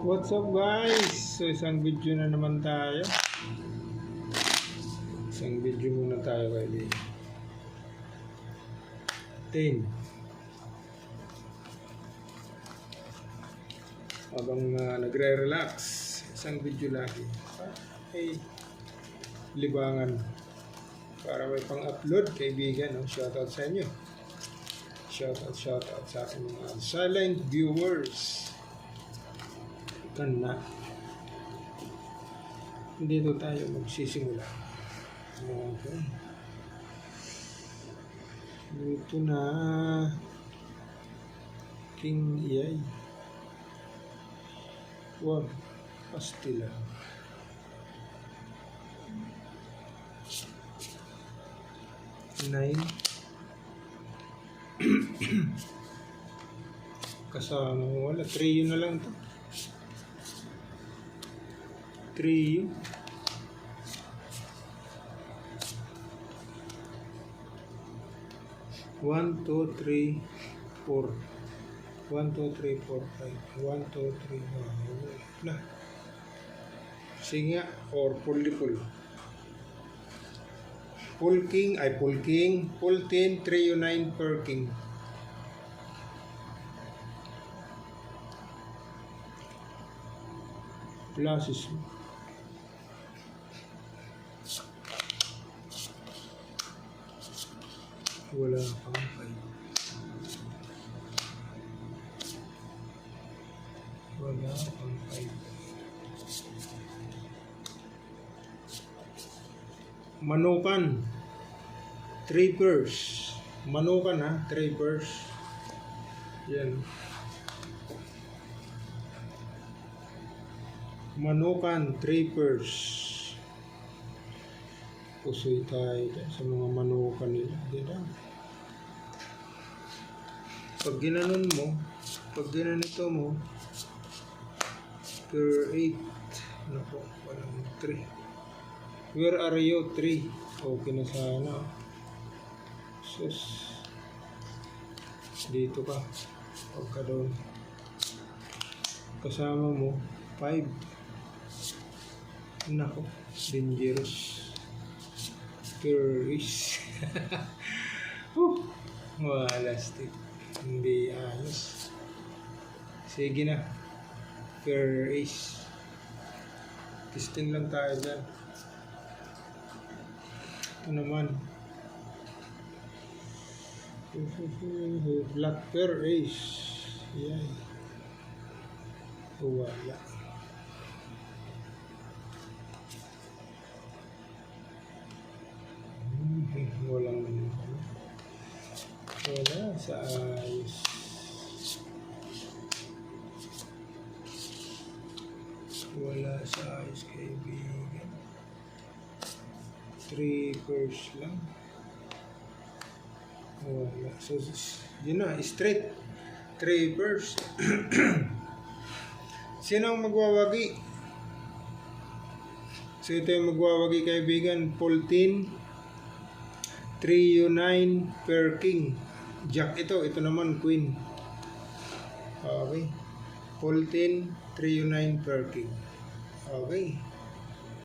What's up guys? So isang video na naman tayo. Isang video muna tayo kay 10. Habang nagre-relax, isang video lagi. Ay, libangan. Para may pang-upload, kaibigan. No? Shoutout sa inyo. Shoutout sa aking mga silent viewers. Na dito tayo magsisimula. Okay. Dito na King Yay. Wow, pastila. Nine. Kasama mo wala. 3 yun na lang to. 3 1 2 3 4 1 2 3 4 5 1 2 3 4 5 na singa or full king ay full king full 10 3 9 per king plus wala pang 5 wala pang 5 manukan 3 pairs manukan ha 3 pairs yan manukan 3 pairs pusoy tayo sa mga manukan nila dito. Pag ginanon mo pag ginanito mo per 8 nako walang 3 where are you 3 okay na sana sus dito ka pagka doon kasama mo 5 nako dangerous Paris. Wala stick. Hindi ayos. Sige na. Paris. Testing lang tayo dyan. Ito naman. Black Paris. Yan. Wala. Wala sa ayos. Wala sa ayos kaibigan. 3 pairs lang. Wala. So, yun na, straight. 3 pairs. Sino ang magwawagi? So, ito yung magwawagi kaibigan. 14 3 9 per king. Jack ito naman queen. Okay. 14 3 9 per king. Okay.